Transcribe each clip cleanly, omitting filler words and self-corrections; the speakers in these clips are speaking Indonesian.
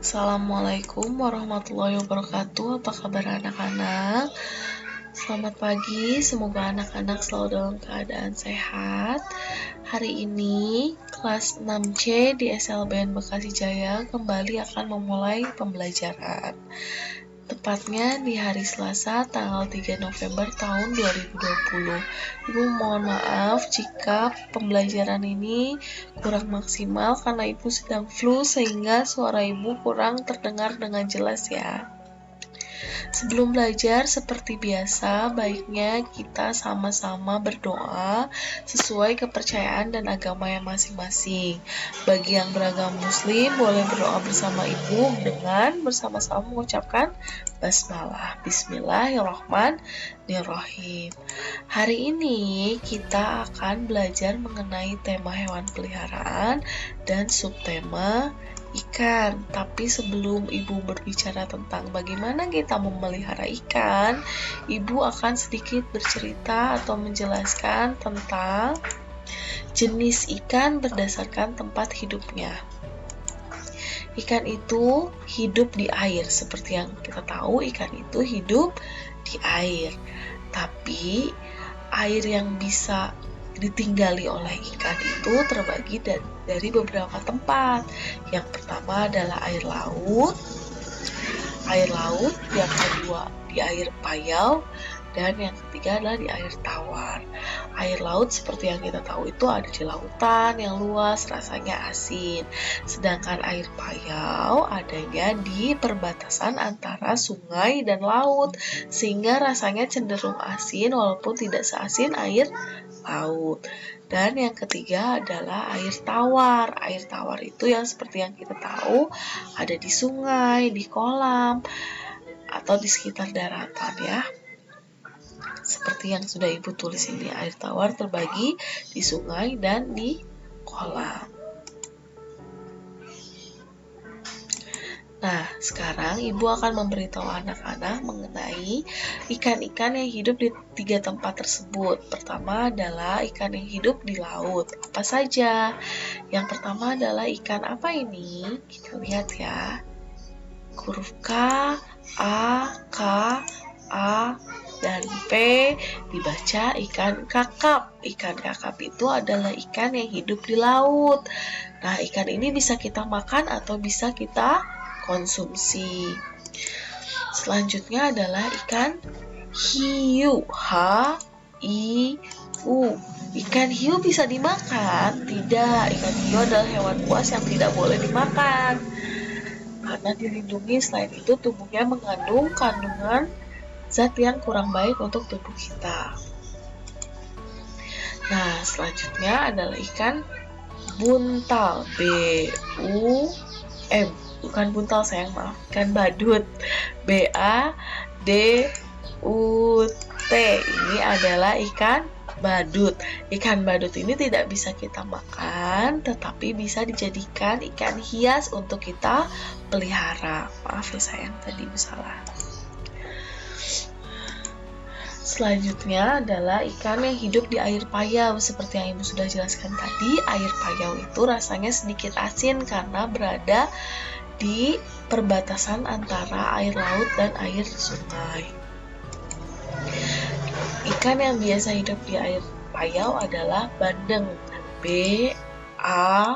Assalamualaikum warahmatullahi wabarakatuh. Apa kabar anak-anak? Selamat pagi, semoga anak-anak selalu dalam keadaan sehat. Hari ini kelas 6C di SLBN Bekasi Jaya kembali akan memulai pembelajaran. Tepatnya di hari Selasa tanggal 3 November tahun 2020. Ibu mohon maaf jika pembelajaran ini kurang maksimal karena ibu sedang flu sehingga suara ibu kurang terdengar dengan jelas ya. Sebelum belajar, seperti biasa, baiknya kita sama-sama berdoa sesuai kepercayaan dan agama yang masing-masing. Bagi yang beragama Muslim, boleh berdoa bersama ibu dengan bersama-sama mengucapkan basmalah. Bismillahirrahmanirrahim. Hari ini kita akan belajar mengenai tema hewan peliharaan dan subtema ikan. Tapi sebelum ibu berbicara tentang bagaimana kita memelihara ikan, ibu akan sedikit bercerita atau menjelaskan tentang jenis ikan berdasarkan tempat hidupnya. Ikan itu hidup di air. Seperti yang kita tahu, ikan itu hidup di air. Tapi air yang bisa ditinggali oleh ikan itu terbagi dari beberapa tempat. Yang pertama adalah air laut, yang kedua di air payau, dan yang ketiga adalah di air tawar. Air laut seperti yang kita tahu itu ada di lautan yang luas, rasanya asin. Sedangkan air payau adanya di perbatasan antara sungai dan laut, sehingga rasanya cenderung asin walaupun tidak seasin air laut. Dan yang ketiga adalah air tawar. Air tawar itu yang seperti yang kita tahu ada di sungai, di kolam, atau di sekitar daratan ya. Seperti yang sudah ibu tulis ini, air tawar terbagi di sungai dan di kolam. Nah, sekarang ibu akan memberitahu anak-anak mengenai ikan-ikan yang hidup di 3 tempat tersebut. Pertama adalah ikan yang hidup di laut. Apa saja? Yang pertama adalah ikan apa ini? Kita lihat ya. Huruf K, A, K, A, dan P dibaca ikan kakap. Ikan kakap itu adalah ikan yang hidup di laut. Nah, ikan ini bisa kita makan atau bisa kita konsumsi. Selanjutnya adalah ikan hiu. H-I-U. Ikan hiu bisa dimakan? Tidak, ikan hiu adalah hewan buas yang tidak boleh dimakan karena dilindungi. Selain itu, tubuhnya mengandung kandungan zat yang kurang baik untuk tubuh kita. Nah, selanjutnya adalah ikan buntal. B-U-M. Bukan buntal sayang, maaf. Ikan badut. B-A-D-U-T. Ini adalah ikan badut. Ikan badut ini tidak bisa kita makan, tetapi bisa dijadikan ikan hias untuk kita pelihara. Maaf ya sayang, tadi salah. Selanjutnya adalah ikan yang hidup di air payau. Seperti yang ibu sudah jelaskan tadi, air payau itu rasanya sedikit asin karena berada di perbatasan antara air laut dan air sungai. Ikan yang biasa hidup di air payau adalah bandeng. B-A-N-D-E-N-G.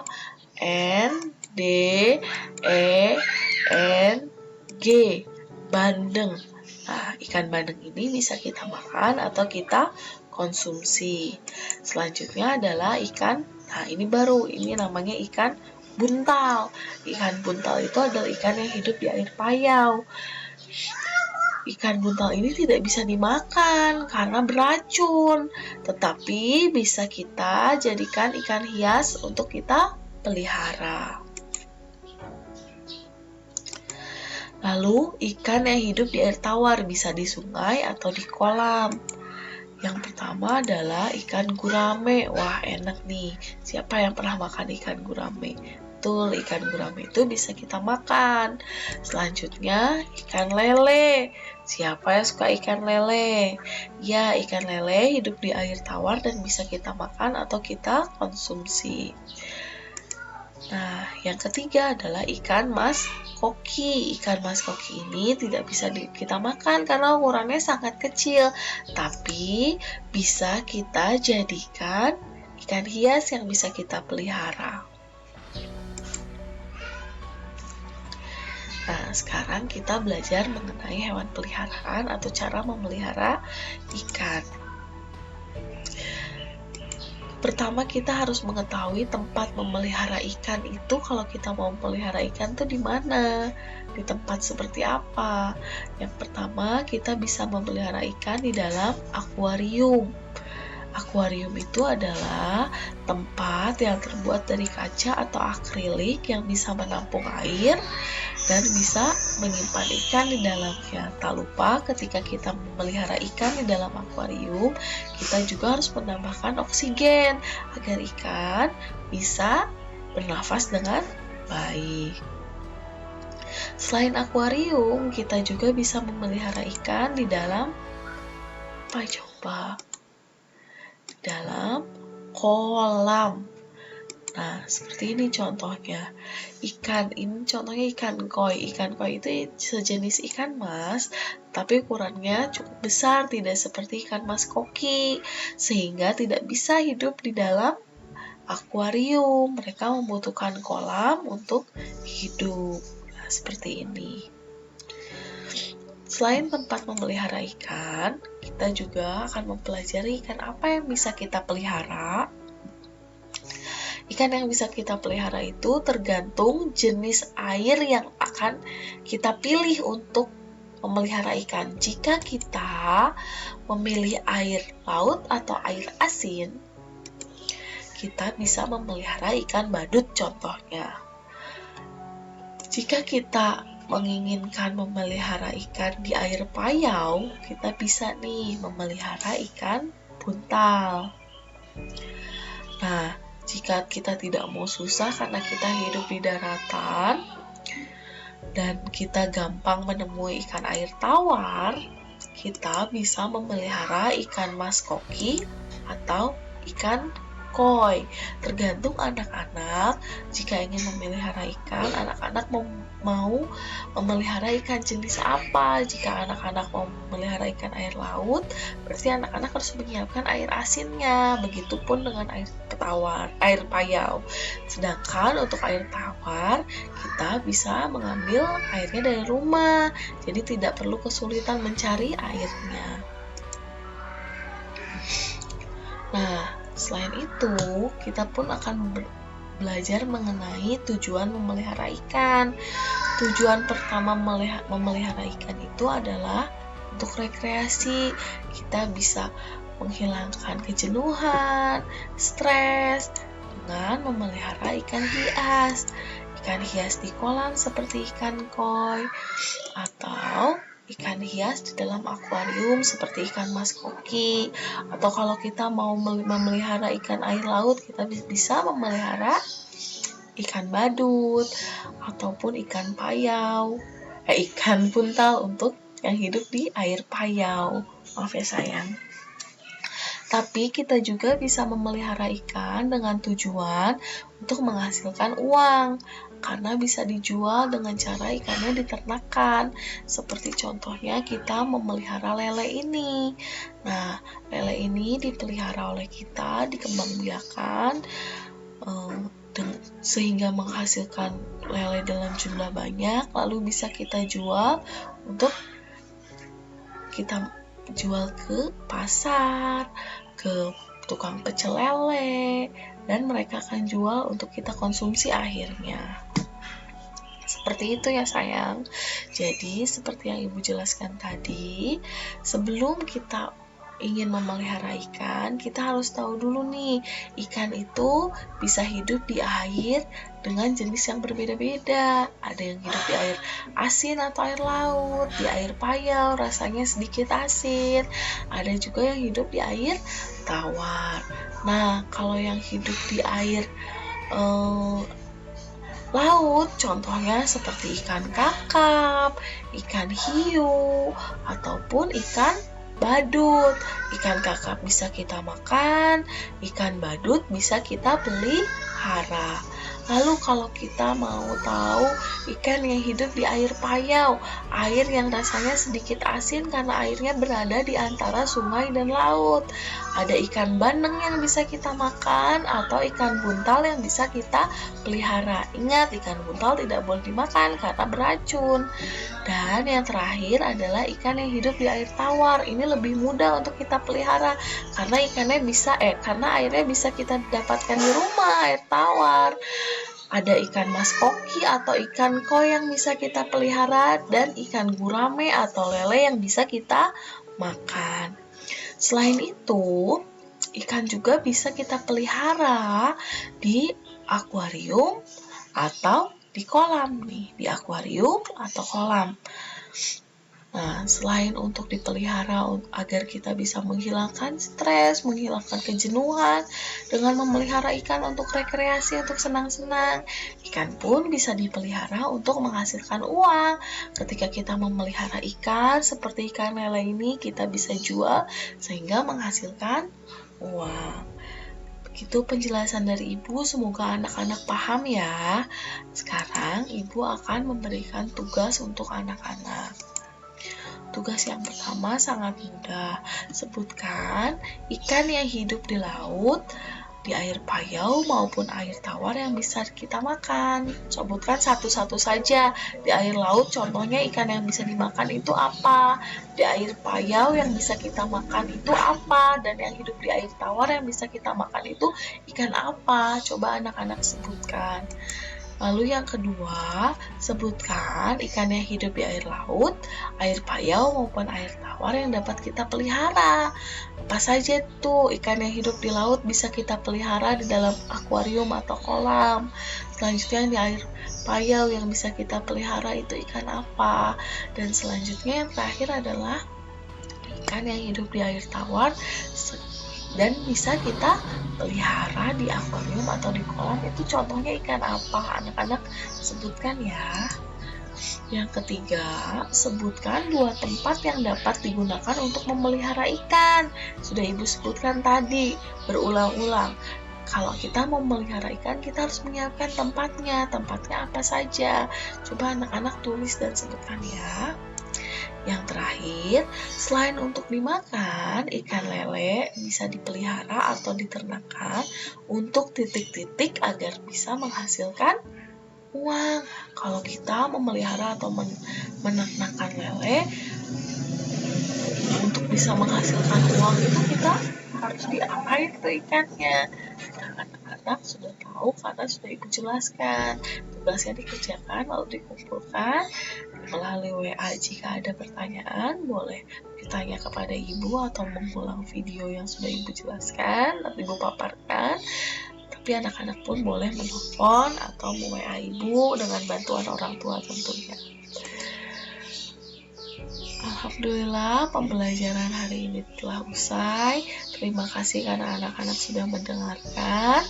Bandeng. Nah, ikan bandeng ini bisa kita makan atau kita konsumsi. Selanjutnya adalah ikan, nah ini baru, ini namanya ikan buntal. Ikan buntal itu adalah ikan yang hidup di air payau. Ikan buntal ini tidak bisa dimakan karena beracun, tetapi bisa kita jadikan ikan hias untuk kita pelihara. Lalu, ikan yang hidup di air tawar bisa di sungai atau di kolam. Yang pertama adalah ikan gurame. Wah, enak nih. Siapa yang pernah makan ikan gurame? Betul, ikan gurame itu bisa kita makan. Selanjutnya, ikan lele. Siapa yang suka ikan lele? Ya, ikan lele hidup di air tawar dan bisa kita makan atau kita konsumsi. Nah, yang ketiga adalah ikan mas koki. Ikan mas koki ini tidak bisa kita makan karena ukurannya sangat kecil, tapi bisa kita jadikan ikan hias yang bisa kita pelihara. Nah, sekarang kita belajar mengenai hewan peliharaan atau cara memelihara ikan. Pertama, kita harus mengetahui tempat memelihara ikan itu. Kalau kita mau memelihara ikan tuh di mana? Di tempat seperti apa? Yang pertama, kita bisa memelihara ikan di dalam akuarium. Akuarium itu adalah tempat yang terbuat dari kaca atau akrilik yang bisa menampung air dan bisa menyimpan ikan di dalamnya. Tak lupa ketika kita memelihara ikan di dalam akuarium, kita juga harus menambahkan oksigen agar ikan bisa bernafas dengan baik. Selain akuarium, kita juga bisa memelihara ikan di dalam dalam kolam. Nah, seperti ini contohnya. Contohnya ikan koi. Ikan koi itu sejenis ikan mas, tapi ukurannya cukup besar, tidak seperti ikan mas koki, sehingga tidak bisa hidup di dalam akuarium. Mereka membutuhkan kolam untuk hidup. Nah, seperti ini. Selain tempat memelihara ikan, kita juga akan mempelajari ikan apa yang bisa kita pelihara. Ikan yang bisa kita pelihara itu tergantung jenis air yang akan kita pilih untuk memelihara ikan. Jika kita memilih air laut atau air asin, kita bisa memelihara ikan badut contohnya. Jika kita menginginkan memelihara ikan di air payau, kita bisa nih memelihara ikan buntal. Nah, jika kita tidak mau susah karena kita hidup di daratan dan kita gampang menemui ikan air tawar, kita bisa memelihara ikan mas koki atau ikan koi. Tergantung anak-anak. Jika ingin memelihara ikan, anak-anak mau memelihara ikan jenis apa. Jika anak-anak mau memelihara ikan air laut, berarti anak-anak harus menyiapkan air asinnya. Begitupun dengan air payau. Sedangkan untuk air tawar, kita bisa mengambil airnya dari rumah. Jadi tidak perlu kesulitan mencari airnya. Nah, selain itu, kita pun akan belajar mengenai tujuan memelihara ikan. Tujuan pertama memelihara ikan itu adalah untuk rekreasi. Kita bisa menghilangkan kejenuhan, stres dengan memelihara ikan hias. Ikan hias di kolam seperti ikan koi atau ikan hias di dalam akuarium seperti ikan mas koki. Atau kalau kita mau memelihara ikan air laut, kita bisa memelihara ikan badut ataupun ikan buntal untuk yang hidup di air payau. Maaf ya sayang. Tapi kita juga bisa memelihara ikan dengan tujuan untuk menghasilkan uang, karena bisa dijual dengan cara ikannya diternakan. Seperti contohnya kita memelihara lele ini. Nah, lele ini dipelihara oleh kita, dikembangbiakan sehingga menghasilkan lele dalam jumlah banyak, lalu bisa kita jual untuk kita jual ke pasar, ke tukang pecel lele, dan mereka akan jual untuk kita konsumsi akhirnya. Seperti itu ya sayang. Jadi seperti yang ibu jelaskan tadi, sebelum kita ingin memelihara ikan, kita harus tahu dulu nih, ikan itu bisa hidup di air dengan jenis yang berbeda-beda. Ada yang hidup di air asin atau air laut, di air payau rasanya sedikit asin. Ada juga yang hidup di air tawar. Nah, kalau yang hidup di air laut, contohnya seperti ikan kakap, ikan hiu, ataupun ikan badut. Ikan kakap bisa kita makan, ikan badut bisa kita pelihara. Lalu kalau kita mau tahu ikan yang hidup di air payau, air yang rasanya sedikit asin karena airnya berada di antara sungai dan laut. Ada ikan bandeng yang bisa kita makan atau ikan buntal yang bisa kita pelihara. Ingat, ikan buntal tidak boleh dimakan karena beracun. Dan yang terakhir adalah ikan yang hidup di air tawar. Ini lebih mudah untuk kita pelihara karena airnya bisa kita dapatkan di rumah, air tawar. Ada ikan mas koki atau ikan koi yang bisa kita pelihara dan ikan gurame atau lele yang bisa kita makan. Selain itu, ikan juga bisa kita pelihara di akuarium atau di kolam nih, di akuarium atau kolam. Nah, selain untuk dipelihara agar kita bisa menghilangkan stres, menghilangkan kejenuhan, dengan memelihara ikan untuk rekreasi, untuk senang-senang, ikan pun bisa dipelihara untuk menghasilkan uang. Ketika kita memelihara ikan, seperti ikan lele ini, kita bisa jual sehingga menghasilkan uang. Begitu penjelasan dari Ibu, semoga anak-anak paham ya. Sekarang Ibu akan memberikan tugas untuk anak-anak. Tugas yang pertama sangat mudah. Sebutkan ikan yang hidup di laut, di air payau maupun air tawar yang bisa kita makan. Sebutkan satu-satu saja. Di air laut contohnya ikan yang bisa dimakan itu apa? Di air payau yang bisa kita makan itu apa? Dan yang hidup di air tawar yang bisa kita makan itu ikan apa? Coba anak-anak sebutkan. Lalu yang kedua, sebutkan ikan yang hidup di air laut, air payau maupun air tawar yang dapat kita pelihara. Apa saja tuh ikan yang hidup di laut bisa kita pelihara di dalam akuarium atau kolam. Selanjutnya di air payau yang bisa kita pelihara itu ikan apa. Dan selanjutnya yang terakhir adalah ikan yang hidup di air tawar dan bisa kita pelihara di akuarium atau di kolam. Itu contohnya ikan apa? Anak-anak sebutkan ya. Yang ketiga, sebutkan 2 tempat yang dapat digunakan untuk memelihara ikan. Sudah Ibu sebutkan tadi, berulang-ulang. Kalau kita mau memelihara ikan, kita harus menyiapkan tempatnya. Tempatnya apa saja? Coba anak-anak tulis dan sebutkan ya. Yang terakhir, selain untuk dimakan, ikan lele bisa dipelihara atau diternakan untuk titik-titik agar bisa menghasilkan uang. Kalau kita memelihara atau menernakan lele untuk bisa menghasilkan uang itu kita harus diapain tuh ikannya? Anak-anak sudah tahu karena sudah Ibu jelaskan. Tugasnya dikerjakan lalu dikumpulkan melalui WA. Jika ada pertanyaan boleh ditanya kepada Ibu atau mengulang video yang sudah Ibu jelaskan atau Ibu paparkan. Tapi anak-anak pun boleh menelpon atau WA Ibu dengan bantuan orang tua tentunya. Alhamdulillah pembelajaran hari ini telah usai. Terima kasih karena anak-anak sudah mendengarkan.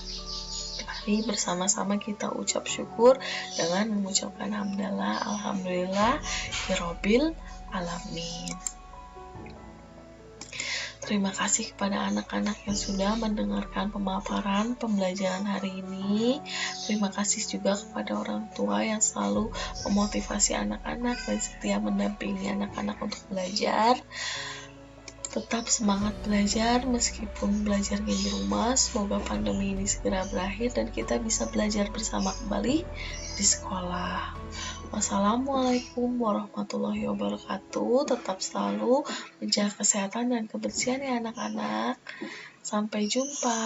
Mari bersama-sama kita ucap syukur dengan mengucapkan hamdalah, alhamdulillah, Rabbil alamin. Terima kasih kepada anak-anak yang sudah mendengarkan pemaparan pembelajaran hari ini. Terima kasih juga kepada orang tua yang selalu memotivasi anak-anak dan setia mendampingi anak-anak untuk belajar. Tetap semangat belajar meskipun belajarnya di rumah. Semoga pandemi ini segera berakhir dan kita bisa belajar bersama kembali di sekolah. Wassalamualaikum warahmatullahi wabarakatuh. Tetap selalu menjaga kesehatan dan kebersihan ya anak-anak. Sampai jumpa.